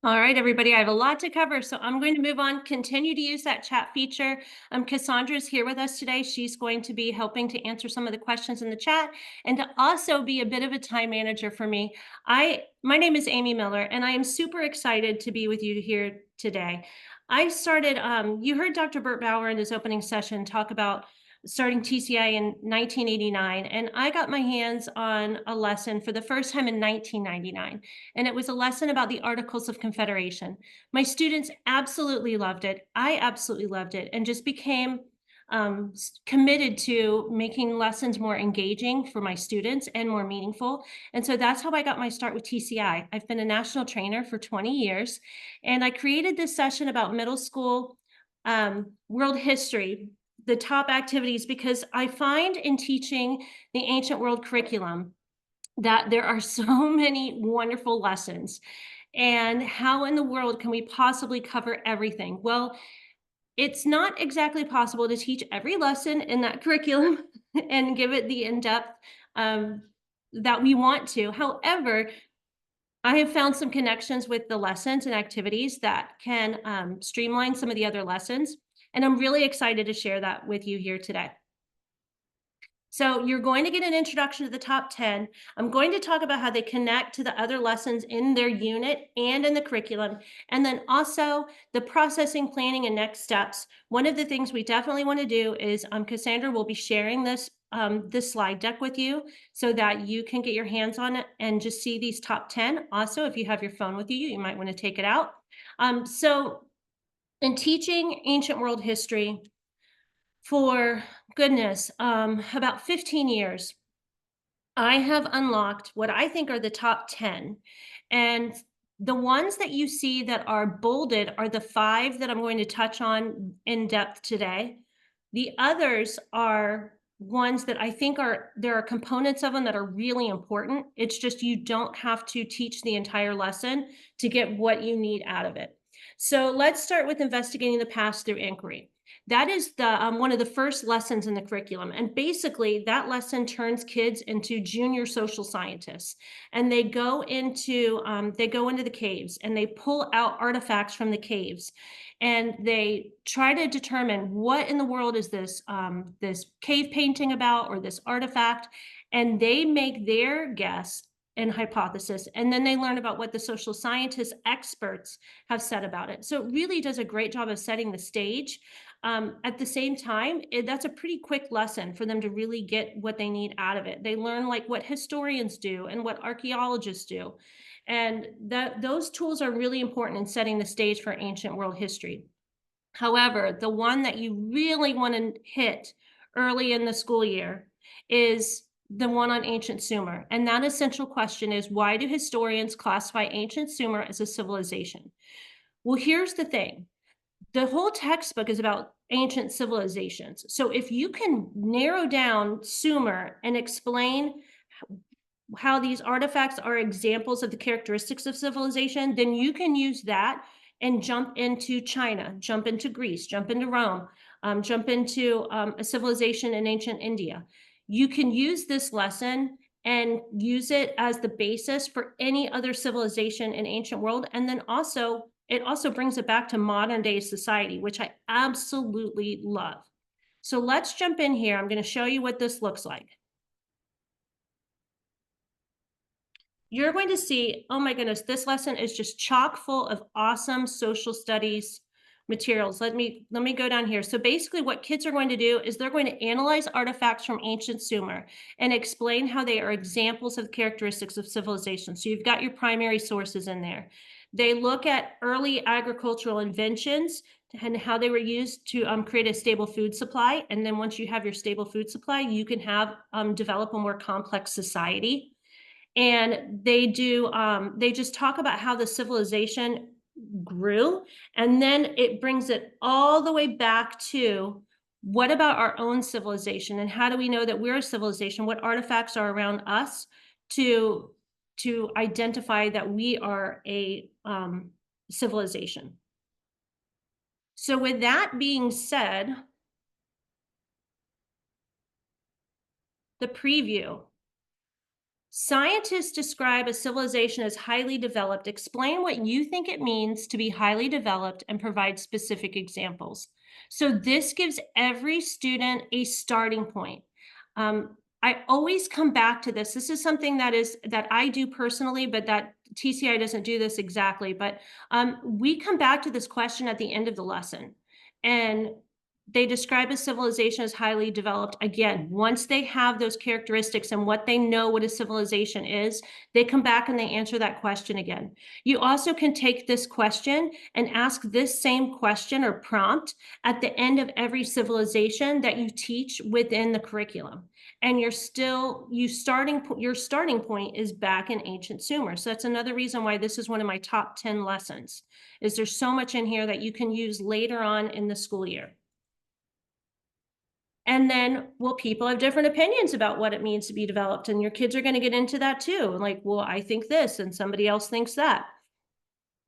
All right, everybody, I have a lot to cover, so I'm going to move on. Continue to use that chat feature. Cassandra is here with us today. She's going to be helping to answer some of the questions in the chat and to also be a bit of a time manager for me. My name is Amy Miller, and I am super excited to be with you here today. You heard Dr. Burt Bauer in his opening session talk about starting TCI in 1989, and I got my hands on a lesson for the first time in 1999. And it was a lesson about the Articles of Confederation. My students absolutely loved it. I absolutely loved it, and just became committed to making lessons more engaging for my students and more meaningful. And so that's how I got my start with TCI. I've been a national trainer for 20 years, and I created this session about middle school world history, the top activities, because I find in teaching the ancient world curriculum that there are so many wonderful lessons. And how in the world can we possibly cover everything? Well, it's not exactly possible to teach every lesson in that curriculum and give it the in-depth um, that we want to. However, I have found some connections with the lessons and activities that can streamline some of the other lessons. And I'm really excited to share that with you here today. So you're going to get an introduction to the top 10. I'm going to talk about how they connect to the other lessons in their unit and in the curriculum, and then also the processing, planning, and next steps. One of the things we definitely want to do is Cassandra will be sharing this slide deck with you so that you can get your hands on it and just see these top 10. Also, if you have your phone with you, you might want to take it out. So in teaching ancient world history, for goodness, about 15 years, I have unlocked what I think are the top 10. And the ones that you see that are bolded are the 5 that I'm going to touch on in depth today. The others are ones that I think there are components of them that are really important. It's just you don't have to teach the entire lesson to get what you need out of it. So let's start with investigating the past through inquiry. That is one of the first lessons in the curriculum. And basically, that lesson turns kids into junior social scientists. And they go into the caves and they pull out artifacts from the caves. And they try to determine what in the world is this cave painting about, or this artifact. And they make their guess and hypothesis, and then they learn about what the social scientists experts have said about it. So it really does a great job of setting the stage. At the same time, that's a pretty quick lesson for them to really get what they need out of it. They learn like what historians do and what archaeologists do. And those tools are really important in setting the stage for ancient world history. However, the one that you really want to hit early in the school year is the one on ancient Sumer. And that essential question is, why do historians classify ancient Sumer as a civilization? Well, here's the thing. The whole textbook is about ancient civilizations. So if you can narrow down Sumer and explain how these artifacts are examples of the characteristics of civilization, then you can use that and jump into China, jump into Greece, jump into Rome, jump into a civilization in ancient India. You can use this lesson and use it as the basis for any other civilization in ancient world. And then it also brings it back to modern day society, which I absolutely love. So let's jump in here. I'm going to show you what this looks like. You're going to see, oh my goodness, this lesson is just chock full of awesome social studies materials. Let me go down here. So basically what kids are going to do is they're going to analyze artifacts from ancient Sumer and explain how they are examples of characteristics of civilization. So you've got your primary sources in there. They look at early agricultural inventions and how they were used to create a stable food supply. And then once you have your stable food supply, you can develop a more complex society. And they just talk about how the civilization grew, and then it brings it all the way back to, what about our own civilization, and how do we know that we're a civilization? What artifacts are around us to identify that we are a civilization? So with that being said, the preview. Scientists describe a civilization as highly developed. Explain what you think it means to be highly developed and provide specific examples. So, this gives every student a starting point. I always come back to this. This is something that I do personally, but that TCI doesn't do this exactly. But we come back to this question at the end of the lesson, and they describe a civilization as highly developed. Again, once they have those characteristics and what they know what a civilization is, they come back and they answer that question again. You also can take this question and ask this same question or prompt at the end of every civilization that you teach within the curriculum. And your starting point is back in ancient Sumer. So that's another reason why this is one of my top 10 lessons. Is there's so much in here that you can use later on in the school year. And then, well, people have different opinions about what it means to be developed, and your kids are gonna get into that too. Like, well, I think this, and somebody else thinks that.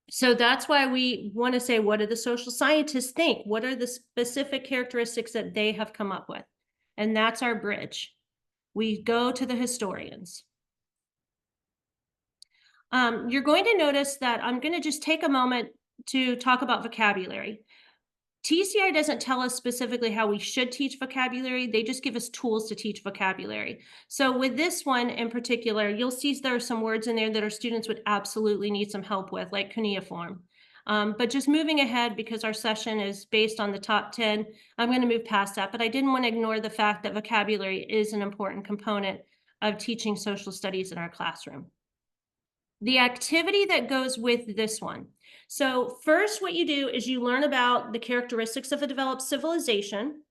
So that's why we wanna say, what do the social scientists think? What are the specific characteristics that they have come up with? And that's our bridge. We go to the historians. You're going to notice that I'm gonna just take a moment to talk about vocabulary. TCI doesn't tell us specifically how we should teach vocabulary. They just give us tools to teach vocabulary. So with this one in particular, you'll see there are some words in there that our students would absolutely need some help with, like cuneiform. But just moving ahead, because our session is based on the top 10, I'm going to move past that. But I didn't want to ignore the fact that vocabulary is an important component of teaching social studies in our classroom. The activity that goes with this one. So first, what you do is you learn about the characteristics of a developed civilization,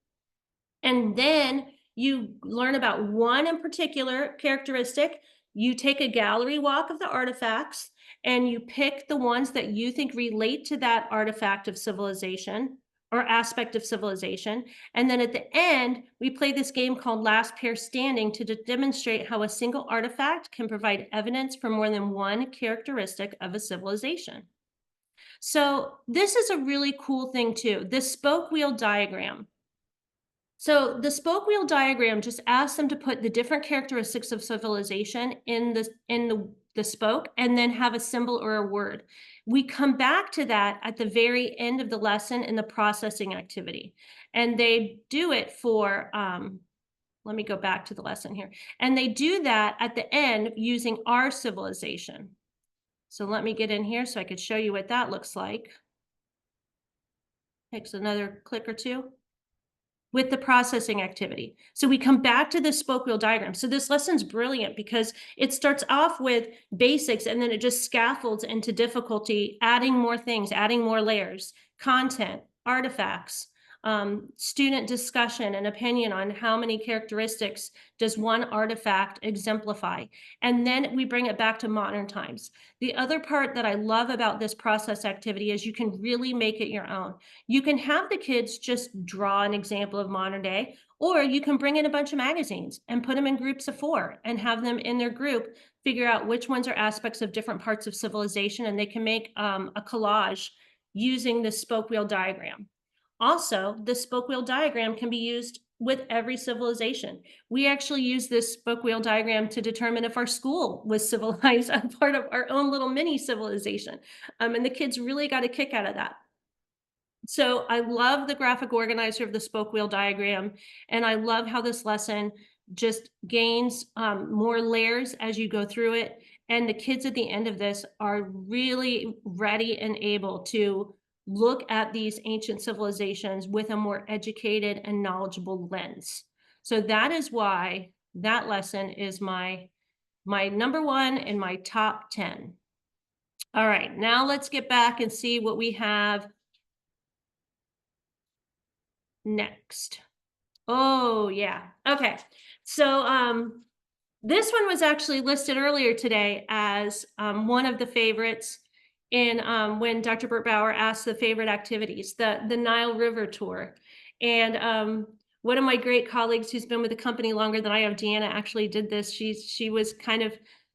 and then you learn about one in particular characteristic. You take a gallery walk of the artifacts and you pick the ones that you think relate to that artifact of civilization or aspect of civilization. And then at the end, we play this game called Last Pair Standing to demonstrate how a single artifact can provide evidence for more than one characteristic of a civilization. So this is a really cool thing too, the spoke wheel diagram. So the spoke wheel diagram just asks them to put the different characteristics of civilization in the spoke and then have a symbol or a word. We come back to that at the very end of the lesson in the processing activity. And they do it for, let me go back to the lesson here. And they do that at the end using our civilization. So let me get in here so I could show you what that looks like. Takes another click or two. With the processing activity. So we come back to this spoke wheel diagram. So this lesson's brilliant because it starts off with basics and then it just scaffolds into difficulty, adding more things, adding more layers, content, artifacts, student discussion and opinion on how many characteristics does one artifact exemplify. And then we bring it back to modern times. The other part that I love about this process activity is you can really make it your own. You can have the kids just draw an example of modern day, or you can bring in a bunch of magazines and put them in groups of 4 and have them in their group figure out which ones are aspects of different parts of civilization, and they can make a collage using the spoke wheel diagram. Also, the spoke wheel diagram can be used with every civilization. We actually use this spoke wheel diagram to determine if our school was civilized as part of our own little mini civilization. And the kids really got a kick out of that. So I love the graphic organizer of the spoke wheel diagram, and I love how this lesson just gains more layers as you go through it. And the kids at the end of this are really ready and able to look at these ancient civilizations with a more educated and knowledgeable lens. So that is why that lesson is my number one in my top 10. All right, now let's get back and see what we have next. Oh, yeah. Okay. So, this one was actually listed earlier today as one of the favorites in when Dr. Burt Bauer asked the favorite activities, the Nile River tour. And one of my great colleagues who's been with the company longer than I have, Deanna, actually did this. She was kind of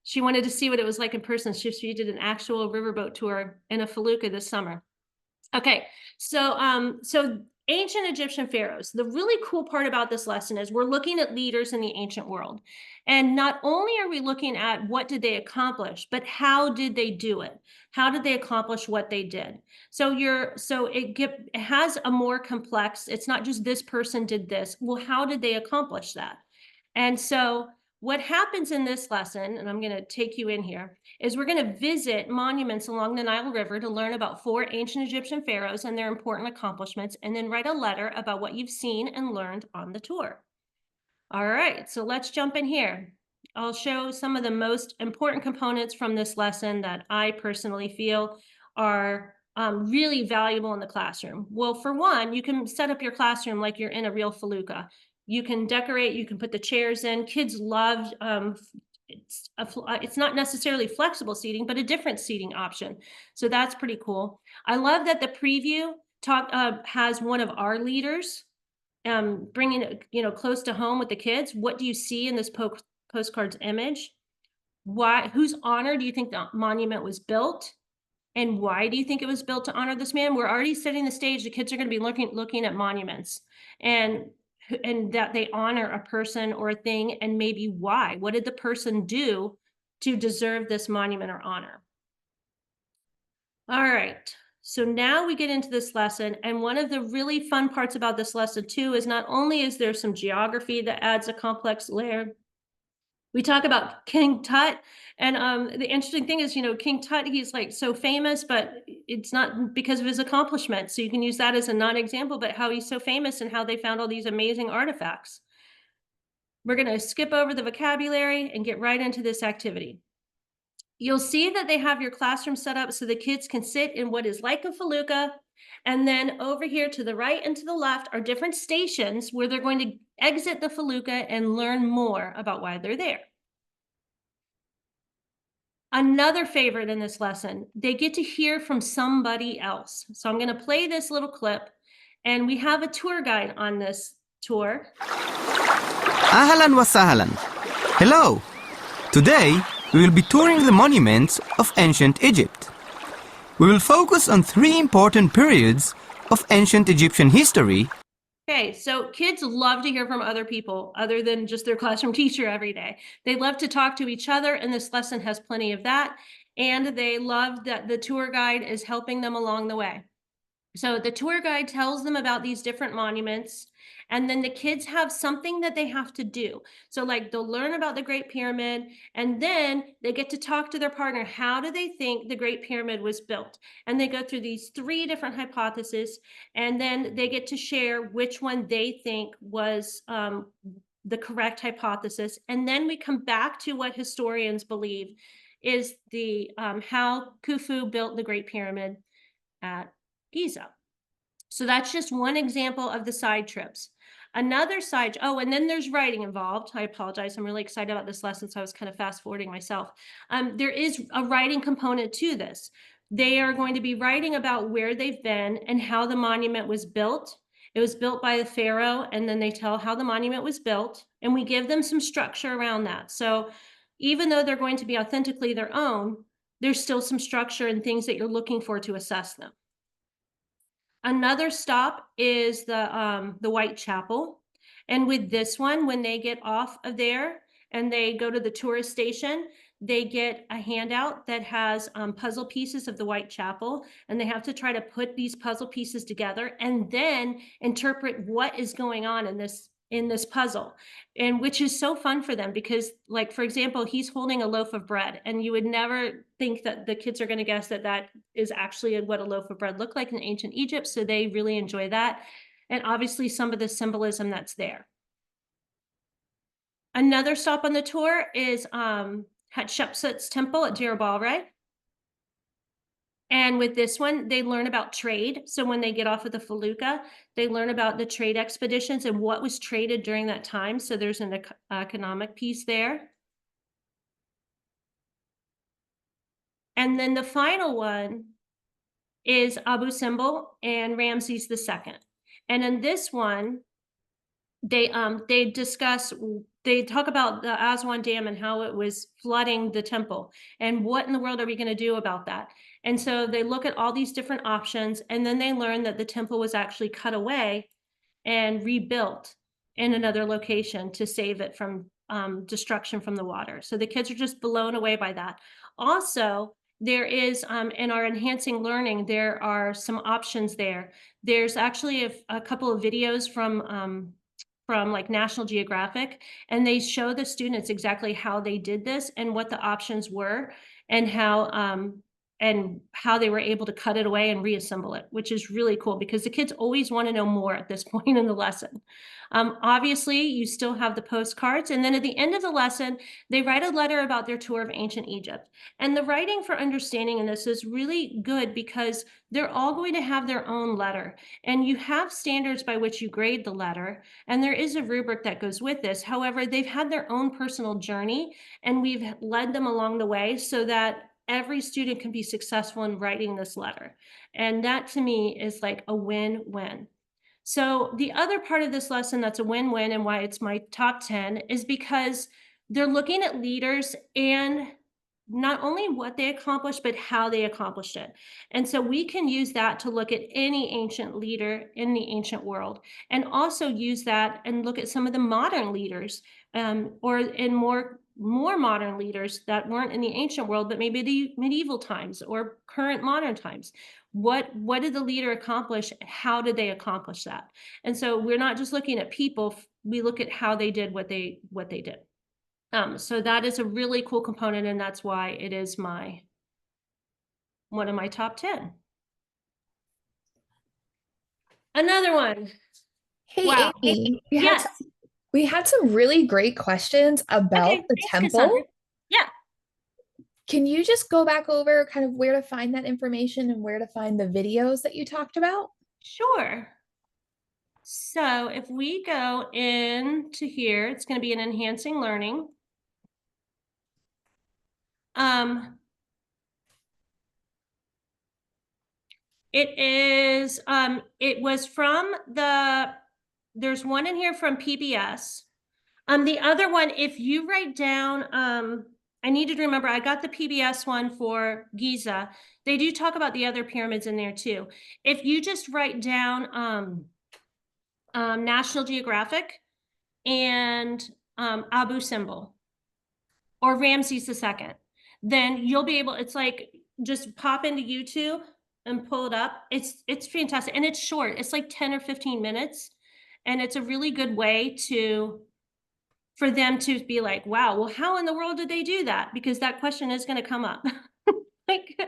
she wanted to see what it was like in person. She did an actual riverboat tour in a felucca this summer. Okay, so ancient Egyptian pharaohs. The really cool part about this lesson is we're looking at leaders in the ancient world. And not only are we looking at what did they accomplish, but how did they do it? How did they accomplish what they did? It has a more complex, it's not just this person did this. Well, how did they accomplish that? And so what happens in this lesson, and I'm going to take you in here, is we're going to visit monuments along the Nile River to learn about 4 ancient Egyptian pharaohs and their important accomplishments, and then write a letter about what you've seen and learned on the tour. All right, so let's jump in here. I'll show some of the most important components from this lesson that I personally feel are really valuable in the classroom. Well, for one, you can set up your classroom like you're in a real felucca. You can decorate, you can put the chairs in. Kids love, it's not necessarily flexible seating, but a different seating option. So that's pretty cool. I love that the preview has one of our leaders bringing it, close to home with the kids. What do you see in this postcard's image? Why, whose honor do you think the monument was built? And why do you think it was built to honor this man? We're already setting the stage. The kids are going to be looking at monuments and that they honor a person or a thing, and maybe why. What did the person do to deserve this monument or honor? All right. So now we get into this lesson, and one of the really fun parts about this lesson too is not only is there some geography that adds a complex layer. We talk about King Tut, and the interesting thing is, King Tut, he's like so famous, but it's not because of his accomplishments. So you can use that as a non-example, but how he's so famous and how they found all these amazing artifacts. We're going to skip over the vocabulary and get right into this activity. You'll see that they have your classroom set up so the kids can sit in what is like a felucca. And then over here to the right and to the left are different stations where they're going to exit the felucca and learn more about why they're there. Another favorite in this lesson, they get to hear from somebody else. So I'm going to play this little clip, and we have a tour guide on this tour. Ahlan wa sahlan. Hello. Today, we will be touring the monuments of ancient Egypt. We will focus on 3 important periods of ancient Egyptian history. Okay, so kids love to hear from other people other than just their classroom teacher every day. They love to talk to each other, and this lesson has plenty of that. And they love that the tour guide is helping them along the way. So the tour guide tells them about these different monuments, and then the kids have something that they have to do. So like they'll learn about the Great Pyramid, and then they get to talk to their partner. How do they think the Great Pyramid was built? And they go through these 3 different hypotheses, and then they get to share which one they think was the correct hypothesis. And then we come back to what historians believe is the how Khufu built the Great Pyramid at Giza. So that's just one example of the side trips. Another side, oh, and then there's writing involved. I apologize. I'm really excited about this lesson, so I was kind of fast forwarding myself. There is a writing component to this. They are going to be writing about where they've been and how the monument was built. It was built by the pharaoh, and then they tell how the monument was built, and we give them some structure around that. So even though they're going to be authentically their own, there's still some structure and things that you're looking for to assess them. Another stop is the White Chapel. And with this one, when they get off of there and they go to the tourist station, they get a handout that has puzzle pieces of the White Chapel, and they have to try to put these puzzle pieces together and then interpret what is going on in this puzzle, and which is so fun for them because, like, for example, he's holding a loaf of bread, and you would never think that the kids are going to guess that that is actually what a loaf of bread looked like in ancient Egypt. So they really enjoy that, and obviously some of the symbolism that's there. Another stop on the tour is Hatshepsut's temple at Deir Balrai. And with this one, they learn about trade. So when they get off of the felucca, they learn about the trade expeditions and what was traded during that time. So there's an economic piece there. And then the final one is Abu Simbel and Ramses II. And in this one, they discuss they talk about the Aswan Dam and how it was flooding the temple, and what in the world are we gonna do about that? And so they look at all these different options, and then they learn that the temple was actually cut away and rebuilt in another location to save it from destruction from the water. So the kids are just blown away by that. Also, there is in our enhancing learning, there are some options there. There's actually a couple of videos from like National Geographic, and they show the students exactly how they did this and what the options were, and how they were able to cut it away and reassemble it, which is really cool because the kids always want to know more at this point in the lesson. Obviously, you still have the postcards, and then at the end of the lesson, they write a letter about their tour of ancient Egypt. And the writing for understanding in this is really good because they're all going to have their own letter, and you have standards by which you grade the letter, and there is a rubric that goes with this. However, they've had their own personal journey, and we've led them along the way so that every student can be successful in writing this letter. And that to me is like a win-win. So the other part of this lesson that's a win-win and why it's my top 10 is because they're looking at leaders and not only what they accomplished, but how they accomplished it. And so we can use that to look at any ancient leader in the ancient world, and also use that and look at some of the modern leaders, or in more modern leaders that weren't in the ancient world, but maybe the medieval times or current modern times. What did the leader accomplish? How did they accomplish that? And so we're not just looking at people, we look at how they did what they did. So that is a really cool component, and that's why it is one of my top 10. Another one. Hey, Wow. Amy, Yes. we had some really great questions about Okay. the Thanks, Cassandra. temple. Yeah, Can you just go back over kind of where to find that information and where to find the videos that you talked about? sure. So if we go into here, it's going to be an enhancing learning. It was from there's one in here from PBS. The other one, if you write down, I needed to remember, I got the PBS one for Giza. They do talk about the other pyramids in there too. If you just write down National Geographic and Abu Simbel or Ramses II, then you'll be able, it's like, just pop into YouTube and pull it up. It's fantastic. And it's short. It's like 10 or 15 minutes. And it's a really good way for them to be like, wow, well, how in the world did they do that? Because that question is going to come up. Like,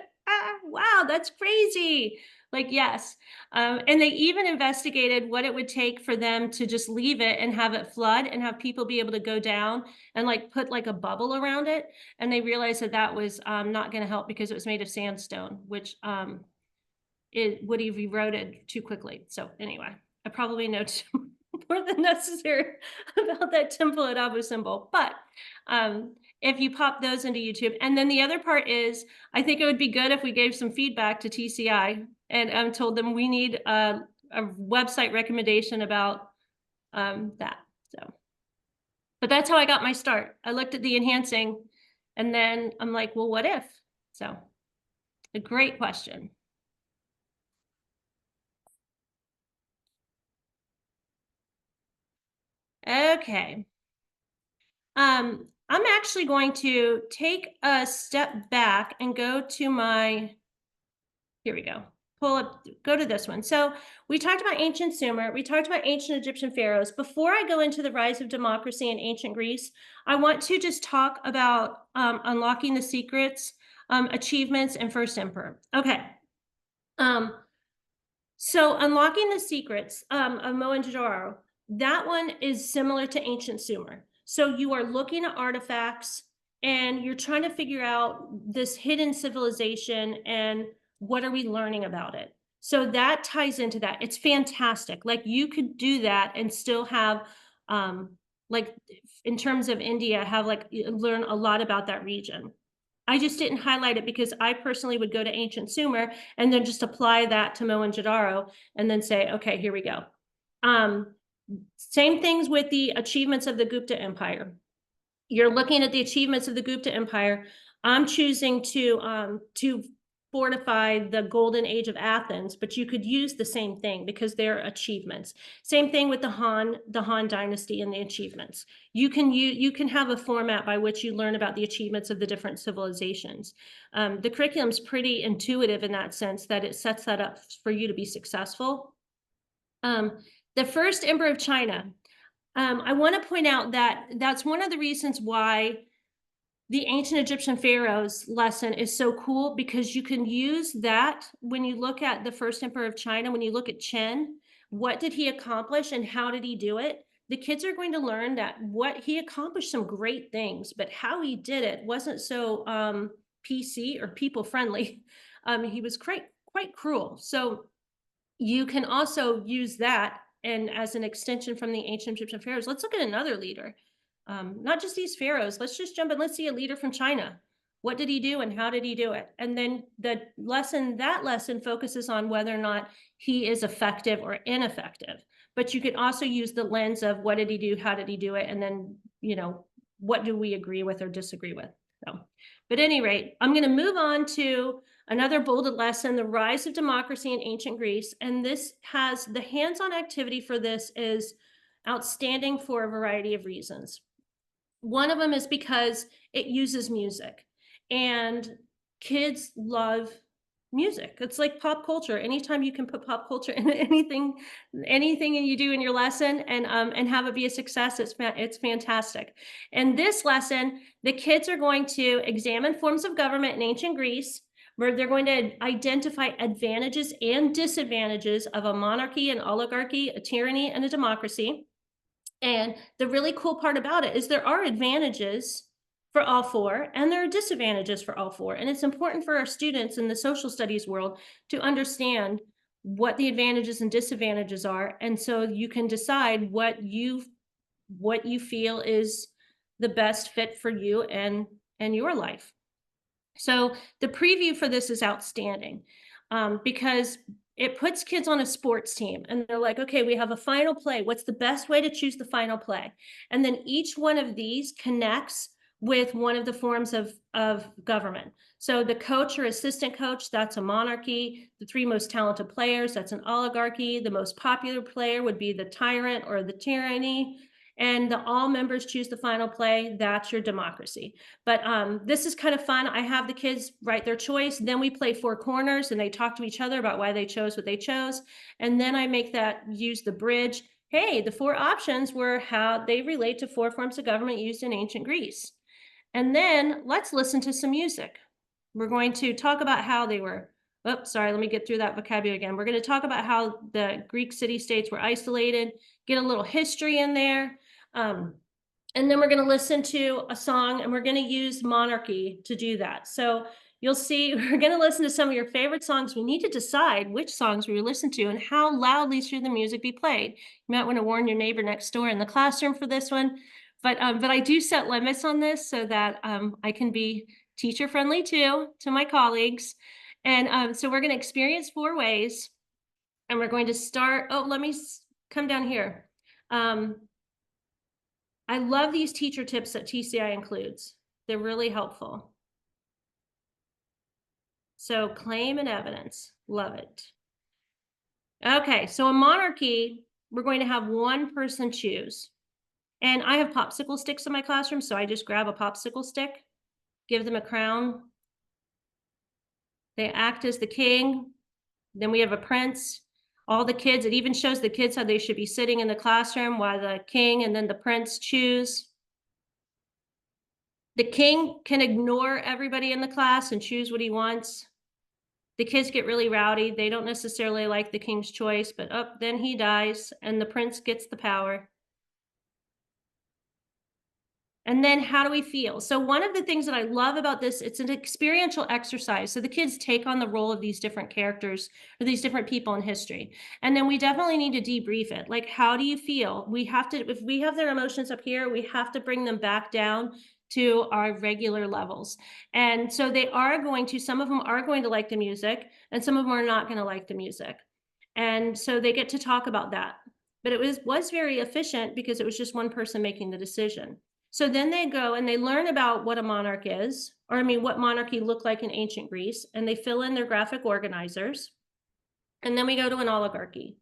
wow, that's crazy. Like, yes. And they even investigated what it would take for them to just leave it and have it flood and have people be able to go down and like put like a bubble around it. And they realized that that was not going to help because it was made of sandstone, which it would have eroded too quickly. So anyway, I probably know too more than necessary about that temple at Abu Simbel. But if you pop those into YouTube, and then the other part is, I think it would be good if we gave some feedback to TCI and told them we need a website recommendation about that. So, but that's how I got my start. I looked at the enhancing, and then I'm like, well, what if? So, a great question. Okay. I'm actually going to take a step back and go to here we go. Pull up, go to this one. So we talked about ancient Sumer. We talked about ancient Egyptian pharaohs. Before I go into the rise of democracy in ancient Greece, I want to just talk about unlocking the secrets, achievements, and first emperor. Okay. So unlocking the secrets of Mohenjo-daro, that one is similar to ancient Sumer. So you are looking at artifacts and you're trying to figure out this hidden civilization and what are we learning about it. So that ties into that. It's fantastic. Like you could do that and still have, like in terms of India, have like learn a lot about that region. I just didn't highlight it because I personally would go to ancient Sumer and then just apply that to Mohenjo-daro and then say, okay, here we go. Same things with the achievements of the Gupta Empire. You're looking at the achievements of the Gupta Empire. I'm choosing to fortify the golden age of Athens, but you could use the same thing because they're achievements. Same thing with the Han dynasty and the achievements. You can have a format by which you learn about the achievements of the different civilizations. The curriculum's pretty intuitive in that sense that it sets that up for you to be successful. The first emperor of China. I want to point out that that's one of the reasons why the ancient Egyptian pharaohs lesson is so cool, because you can use that when you look at the first emperor of China, when you look at Qin, what did he accomplish and how did he do it? The kids are going to learn that what he accomplished some great things, but how he did it wasn't so PC or people friendly. He was quite cruel. So you can also use that, and as an extension from the ancient Egyptian pharaohs, let's look at another leader. Not just these pharaohs, let's just jump in, let's see a leader from China. What did he do and how did he do it? And then that lesson focuses on whether or not he is effective or ineffective. But you could also use the lens of what did he do, how did he do it, and then, what do we agree with or disagree with? So, but at any rate, I'm going to move on to another bolded lesson, the rise of democracy in ancient Greece. And this has the hands-on activity for this is outstanding for a variety of reasons. One of them is because it uses music, and kids love music. It's like pop culture. Anytime you can put pop culture in anything you do in your lesson and have it be a success, it's fantastic. In this lesson, the kids are going to examine forms of government in ancient Greece, where they're going to identify advantages and disadvantages of a monarchy, an oligarchy, a tyranny, and a democracy. And the really cool part about it is there are advantages for all four, and there are disadvantages for all four. And it's important for our students in the social studies world to understand what the advantages and disadvantages are. And so you can decide what you feel is the best fit for you and your life. So the preview for this is outstanding, because it puts kids on a sports team and they're like, okay, we have a final play. What's the best way to choose the final play? And then each one of these connects with one of the forms of government. So the coach or assistant coach, that's a monarchy. The three most talented players, that's an oligarchy. The most popular player would be the tyrant or the tyranny. And all members choose the final play, that's your democracy. But this is kind of fun. I have the kids write their choice. Then we play four corners and they talk to each other about why they chose what they chose. And then I make that use the bridge. Hey, the four options were how they relate to four forms of government used in ancient Greece. And then let's listen to some music. We're going to talk about how they were, sorry, let me get through that vocabulary again. We're going to talk about how the Greek city-states were isolated, get a little history in there. And then we're going to listen to a song, and we're going to use monarchy to do that. So you'll see, we're going to listen to some of your favorite songs. We need to decide which songs we listen to and how loudly should the music be played. You might want to warn your neighbor next door in the classroom for this one. But I do set limits on this so that I can be teacher friendly too to my colleagues. And so we're going to experience 4 ways, and we're going to start. Let me come down here. I love these teacher tips that TCI includes. They're really helpful. So claim and evidence, love it. Okay, so a monarchy, we're going to have one person choose. And I have popsicle sticks in my classroom, so I just grab a popsicle stick, give them a crown. They act as the king. Then we have a prince. All the kids, it even shows the kids how they should be sitting in the classroom while the king and then the prince choose. The king can ignore everybody in the class and choose what he wants. The kids get really rowdy. They don't necessarily like the king's choice, but then he dies and the prince gets the power. And then how do we feel? So one of the things that I love about this, it's an experiential exercise. So the kids take on the role of these different characters or these different people in history. And then we definitely need to debrief it. Like, how do you feel? We have to, if we have their emotions up here, we have to bring them back down to our regular levels. And so they are going to, some of them are going to like the music and some of them are not going to like the music. And so they get to talk about that. but it was very efficient because it was just one person making the decision. So then they go and they learn about what a monarch is, or I mean, what monarchy looked like in ancient Greece, and they fill in their graphic organizers. And then we go to an oligarchy.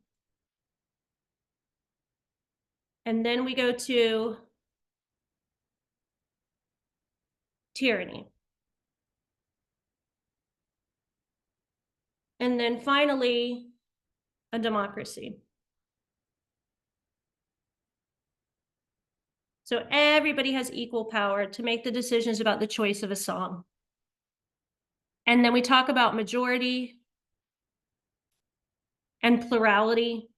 And then we go to tyranny. And then finally, a democracy. So everybody has equal power to make the decisions about the choice of a song. And then we talk about majority and plurality.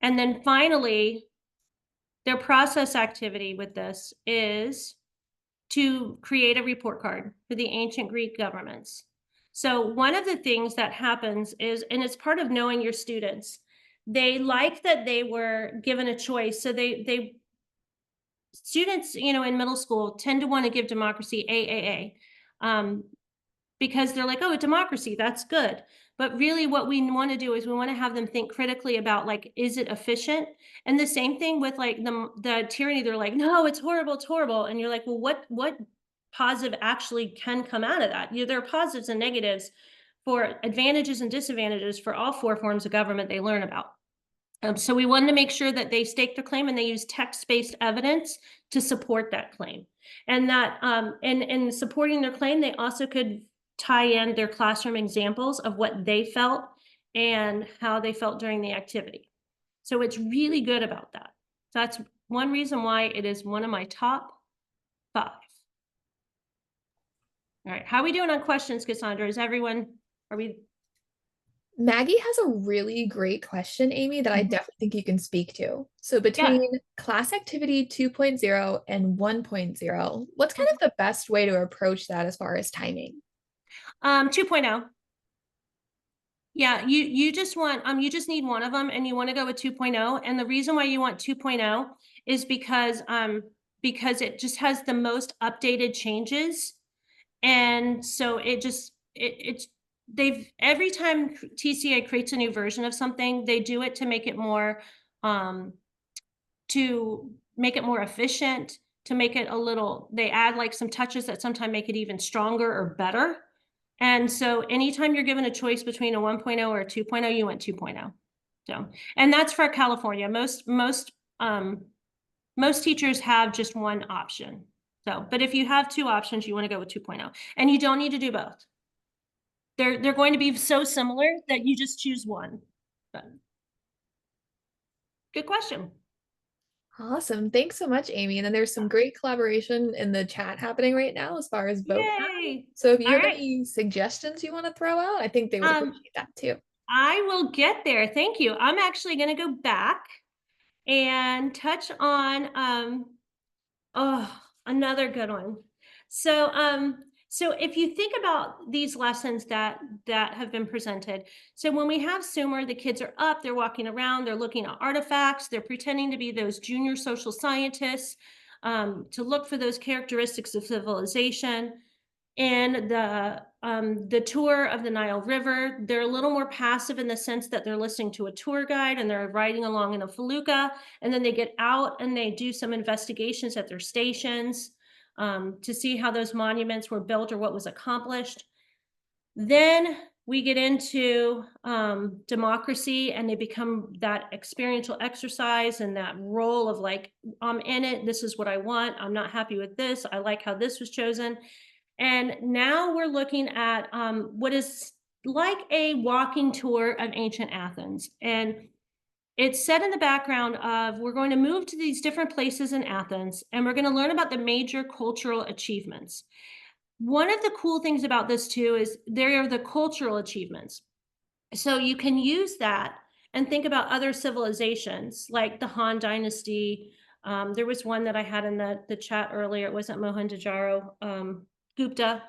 And then finally, their process activity with this is to create a report card for the ancient Greek governments. So one of the things that happens is, and it's part of knowing your students, they like that they were given a choice. So they students, you know, in middle school tend to want to give democracy AAA. Because they're like, oh, a democracy, that's good. But really what we want to do is we want to have them think critically about, like, is it efficient? And the same thing with like the tyranny, they're like, no, it's horrible, it's horrible. And you're like, well, what positive actually can come out of that? You know, there are positives and negatives for advantages and disadvantages for all four forms of government they learn about. So we wanted to make sure that they stake their claim and they use text-based evidence to support that claim. And that in supporting their claim, they also could tie in their classroom examples of what they felt and how they felt during the activity. So it's really good about that. So that's one reason why it is one of my top 5. All right, how are we doing on questions, Cassandra? Are we? Maggie has a really great question, Amy, that I definitely think you can speak to. So Yeah. between class activity 2.0 and 1.0, what's kind of the best way to approach that as far as timing? 2.0. Yeah, you just want you just need one of them and you want to go with 2.0. And the reason why you want 2.0 is because it just has the most updated changes. And so it's they've every time TCA creates a new version of something, they do it um to make it more efficient, to make it a little, they add like some touches that sometimes make it even stronger or better. And so anytime you're given a choice between a 1.0 or a 2.0, you want 2.0. So, and that's for California. Most teachers have just one option. So, but if you have 2 options, you want to go with 2.0, and you don't need to do both. They're going to be so similar that you just choose one. But good question. Awesome. Thanks so much, Amy. And then there's some great collaboration in the chat happening right now as far as vocab. Yay. So if you All have right. any suggestions you want to throw out, I think they would Um, appreciate that too. I will get there. Thank you. I'm actually going to go back and touch on oh, another good one. So if you think about these lessons that have been presented, so when we have Sumer, the kids are up, they're walking around, they're looking at artifacts, they're pretending to be those junior social scientists, to look for those characteristics of civilization. And the tour of the Nile River, they're a little more passive in the sense that they're listening to a tour guide and they're riding along in a felucca, and then they get out and they do some investigations at their stations to see how those monuments were built or what was accomplished. Then we get into democracy, and they become that experiential exercise and that role of like, I'm in it, this is what I want, I'm not happy with this, I like how this was chosen. And now we're looking at what is like a walking tour of ancient Athens. And it's set in the background of, we're going to move to these different places in Athens, and we're going to learn about the major cultural achievements. One of the cool things about this too is there are the cultural achievements. So you can use that and think about other civilizations like the Han Dynasty. There was one that I had in the chat earlier. It wasn't Mohenjo-daro, Gupta.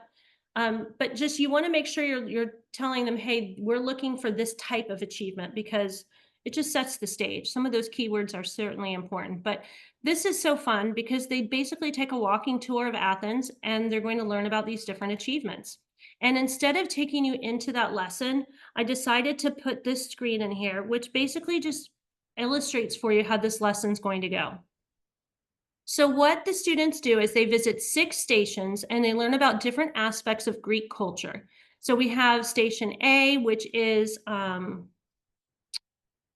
But just you want to make sure you're telling them, hey, we're looking for this type of achievement, because it just sets the stage. Some of those keywords are certainly important, but this is so fun because they basically take a walking tour of Athens and they're going to learn about these different achievements. And instead of taking you into that lesson, I decided to put this screen in here, which basically just illustrates for you how this lesson's going to go. So what the students do is they visit 6 stations and they learn about different aspects of Greek culture. So we have station A, which is, I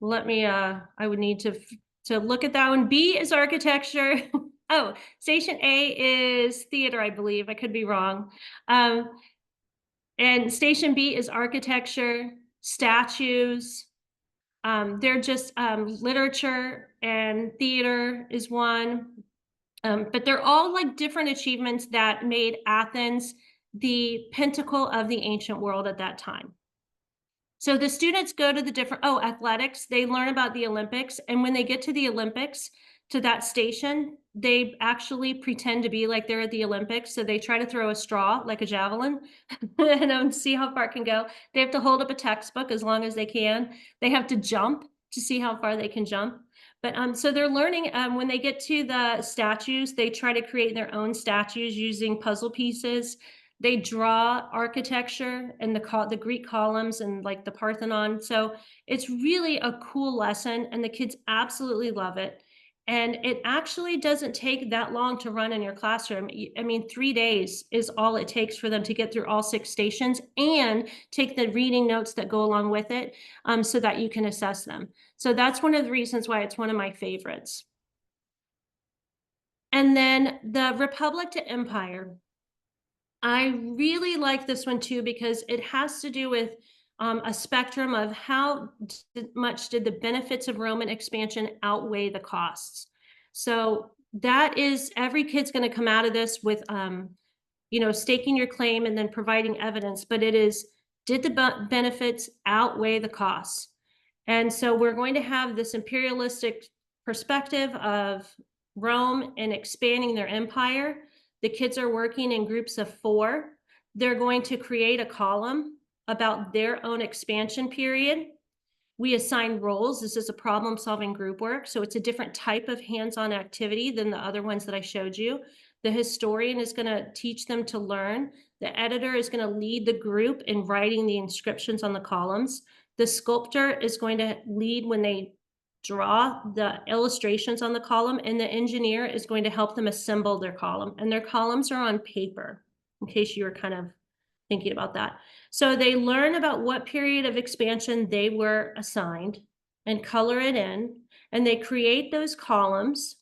would need to look at that one. B is architecture. Oh, station A is theater, I believe. I could be wrong. And station B is architecture, statues. They're just literature and theater is one. But they're all like different achievements that made Athens the pinnacle of the ancient world at that time. So the students go to the different, oh, athletics, they learn about the Olympics. And when they get to the Olympics, to that station, they actually pretend to be like they're at the Olympics. So they try to throw a straw like a javelin and see how far it can go. They have to hold up a textbook as long as they can. They have to jump to see how far they can jump. But so they're learning when they get to the statues, they try to create their own statues using puzzle pieces. They draw architecture and the Greek columns and like the Parthenon. So it's really a cool lesson and the kids absolutely love it. And it actually doesn't take that long to run in your classroom. I mean, 3 days is all it takes for them to get through all 6 stations and take the reading notes that go along with it, so that you can assess them. So that's one of the reasons why it's one of my favorites. And then the Republic to Empire. I really like this one too because it has to do with a spectrum of how much did the benefits of Roman expansion outweigh the costs. So that is every kid's going to come out of this with, staking your claim and then providing evidence. But it is, did the benefits outweigh the costs? And so we're going to have this imperialistic perspective of Rome and expanding their empire. The kids are working in groups of 4. They're going to create a column about their own expansion period. We assign roles. This is a problem-solving group work, so it's a different type of hands-on activity than the other ones that I showed you. The historian is gonna teach them to learn. The editor is gonna lead the group in writing the inscriptions on the columns. The sculptor is going to lead when they draw the illustrations on the column, and the engineer is going to help them assemble their column. And their columns are on paper, in case you were kind of thinking about that. So they learn about what period of expansion they were assigned and color it in, and they create those columns.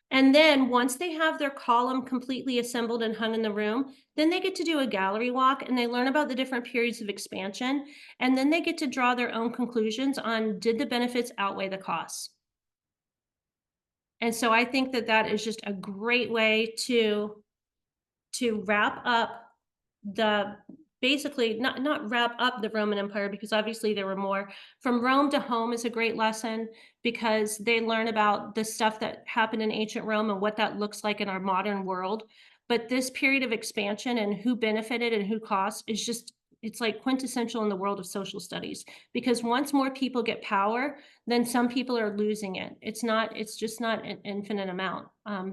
And then once they have their column completely assembled and hung in the room, then they get to do a gallery walk and they learn about the different periods of expansion. And then they get to draw their own conclusions on, did the benefits outweigh the costs? And so I think that that is just a great way to wrap up the basically not wrap up the Roman Empire because obviously there were more. From Rome to Home is a great lesson because they learn about the stuff that happened in ancient Rome and what that looks like in our modern world. But this period of expansion and who benefited and who cost is just, it's like quintessential in the world of social studies because once more people get power, then some people are losing it. It's just not an infinite amount.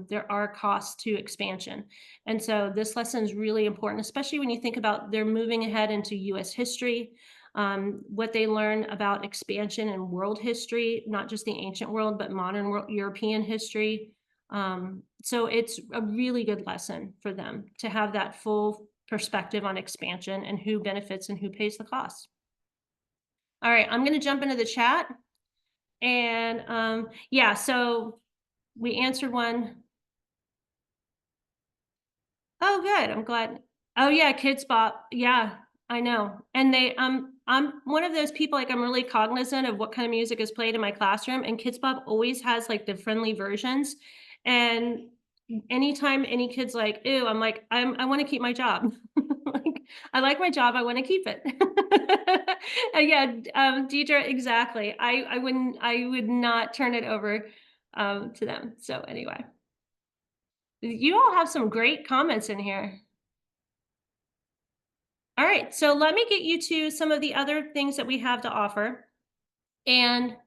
There are costs to expansion. And so this lesson is really important, especially when you think about they're moving ahead into US history, what they learn about expansion and world history, not just the ancient world, but modern world, European history. So it's a really good lesson for them to have that full perspective on expansion and who benefits and who pays the cost. All right, I'm going to jump into the chat. And yeah, so we answered one. Oh, good. I'm glad. Oh, yeah, Kids Bop. Yeah, I know. And I'm one of those people, like, I'm really cognizant of what kind of music is played in my classroom, and Kids Bop always has, like, the friendly versions. And anytime any kid's like, "Ew," I'm like, I wanna keep my job. Like, I like my job, I wanna keep it. And yeah, Deidre, exactly. I would not turn it over, to them. So anyway. You all have some great comments in here. All right, so let me get you to some of the other things that we have to offer. And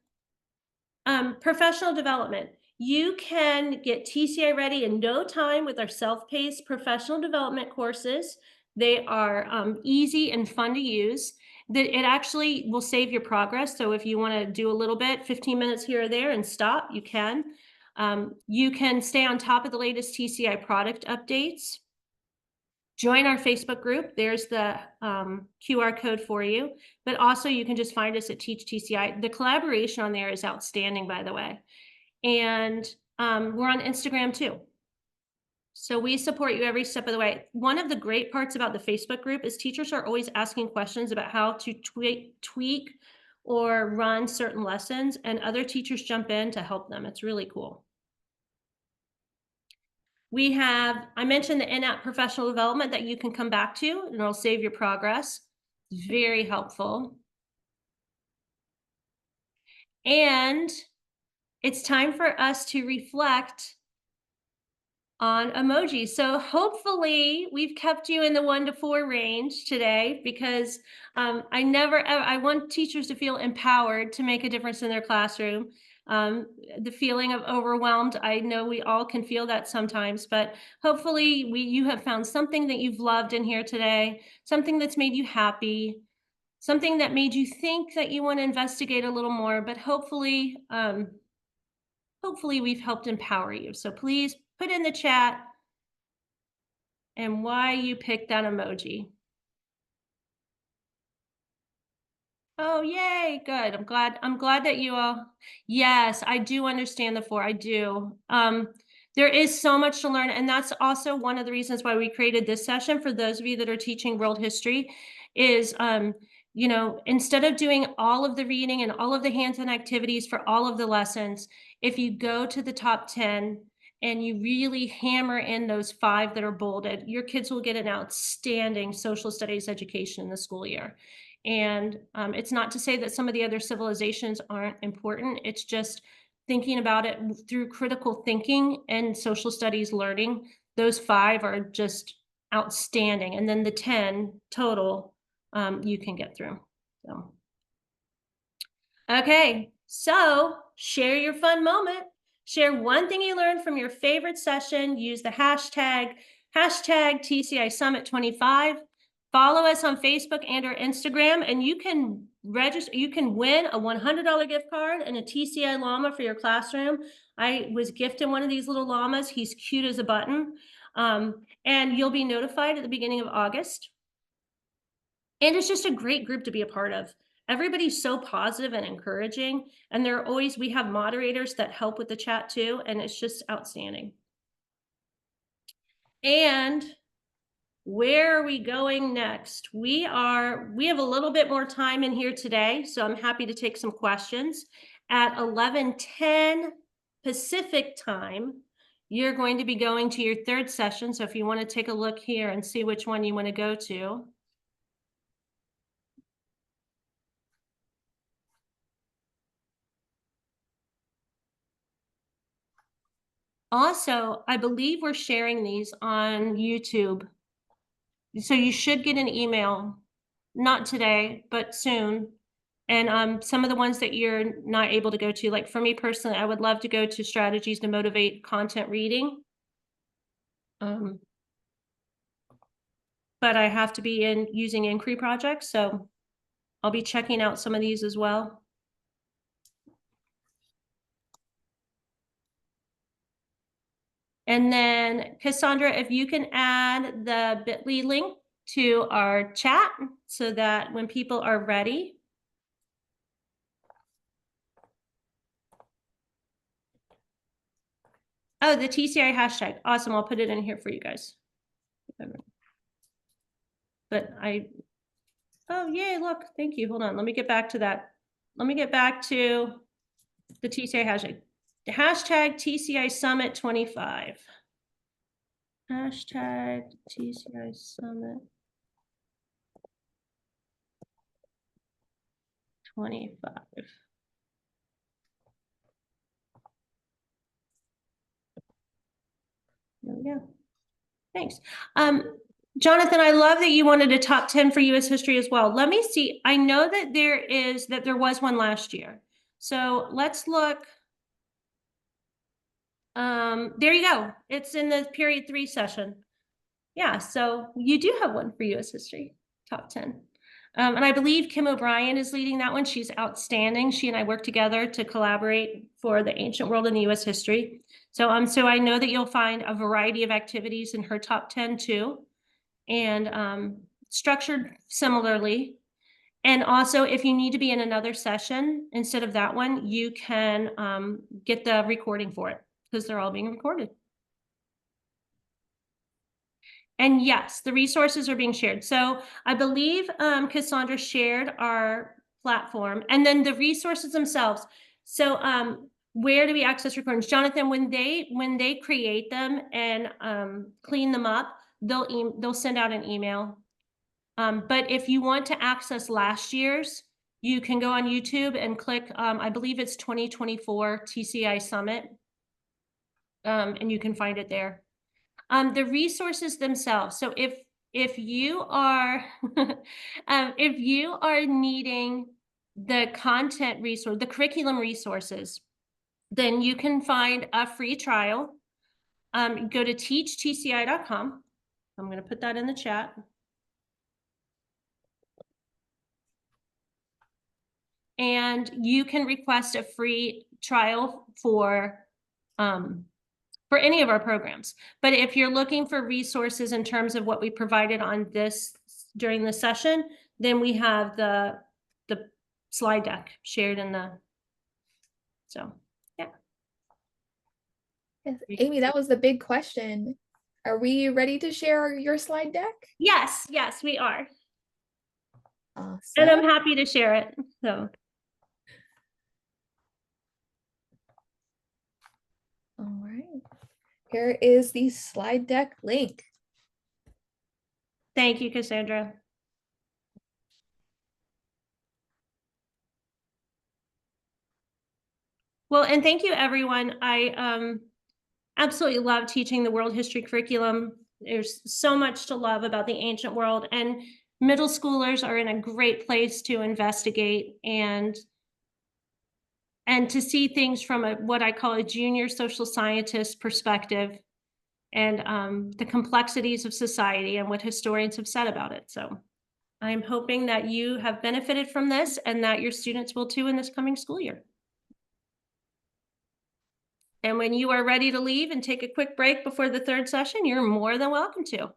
professional development. You can get TCI ready in no time with our self-paced professional development courses. They are easy and fun to use. It actually will save your progress. So if you want to do a little bit, 15 minutes here or there and stop, you can. You can stay on top of the latest TCI product updates. Join our Facebook group. There's the QR code for you. But also you can just find us at Teach TCI. The collaboration on there is outstanding, by the way. And we're on Instagram too. So we support you every step of the way. One of the great parts about the Facebook group is teachers are always asking questions about how to tweak or run certain lessons, and other teachers jump in to help them. It's really cool. I mentioned the in-app professional development that you can come back to, and it'll save your progress. It's very helpful. And it's time for us to reflect on emojis. So hopefully we've kept you in the 1 to 4 range today, because I want teachers to feel empowered to make a difference in their classroom. The feeling of overwhelmed, I know we all can feel that sometimes, but hopefully you have found something that you've loved in here today, something that's made you happy, something that made you think that you want to investigate a little more, but hopefully we've helped empower you. So please put in the chat and why you picked that emoji. Oh, yay, good. I'm glad that you all, yes, I do understand the 4, I do. There is so much to learn, and that's also one of the reasons why we created this session for those of you that are teaching world history is, instead of doing all of the reading and all of the hands-on activities for all of the lessons, if you go to the top 10 and you really hammer in those 5 that are bolded, your kids will get an outstanding social studies education in the school year. And it's not to say that some of the other civilizations aren't important. It's just thinking about it through critical thinking and social studies learning. Those 5 are just outstanding. And then the 10 total you can get through. So. Okay, so share your fun moment. Share one thing you learned from your favorite session. Use the hashtag TCI Summit 25. Follow us on Facebook and or Instagram, and you can register. You can win a $100 gift card and a TCI llama for your classroom. I was gifted one of these little llamas. He's cute as a button. And you'll be notified at the beginning of August. And it's just a great group to be a part of. Everybody's so positive and encouraging, and we have moderators that help with the chat too, and it's just outstanding. And where are we going next? We have a little bit more time in here today, so I'm happy to take some questions. At 11:10 Pacific time, you're going to be going to your 3rd session, so if you want to take a look here and see which one you want to go to. Also, I believe we're sharing these on YouTube. So you should get an email, not today, but soon. And some of the ones that you're not able to go to, like for me personally, I would love to go to strategies to motivate content reading. But I have to be using inquiry projects, so I'll be checking out some of these as well. And then Cassandra, if you can add the bit.ly link to our chat so that when people are ready. Oh, the TCI hashtag. Awesome. I'll put it in here for you guys. Oh, yay, look, thank you. Hold on. Let me get back to that. Let me get back to the TCI hashtag. The hashtag TCI Summit 25. Hashtag TCI Summit 25. There we go. Thanks. Jonathan, I love that you wanted a top 10 for U.S. history as well. Let me see. I know that there was one last year. So let's look. There you go. It's in the period 3 session. Yeah, so you do have one for US history, top 10. And I believe Kim O'Brien is leading that one. She's outstanding. She and I work together to collaborate for the ancient world and US history. So I know that you'll find a variety of activities in her top 10 too, and structured similarly. And also, if you need to be in another session instead of that one, you can get the recording for it because they're all being recorded. And yes, the resources are being shared. So I believe Cassandra shared our platform and then the resources themselves. So where do we access recordings? Jonathan, when they create them and clean them up, they'll send out an email. But if you want to access last year's, you can go on YouTube and click, I believe it's 2024 TCI Summit, and you can find it there. The resources themselves. So if you are if you are needing the content resource, the curriculum resources, then you can find a free trial. Go to teachtci.com. I'm going to put that in the chat. And you can request a free trial for any of our programs. But if you're looking for resources in terms of what we provided on this during the session, then we have the slide deck shared in the, so yeah. Yes. Amy, that was the big question. Are we ready to share your slide deck? Yes, we are. Awesome. And I'm happy to share it. So. All right. Here is the slide deck link. Thank you, Cassandra. Well, and thank you, everyone. I absolutely love teaching the world history curriculum. There's so much to love about the ancient world, and middle schoolers are in a great place to investigate and to see things from what I call a junior social scientist perspective, and the complexities of society and what historians have said about it. So I'm hoping that you have benefited from this and that your students will too in this coming school year. And when you are ready to leave and take a quick break before the third session, you're more than welcome to.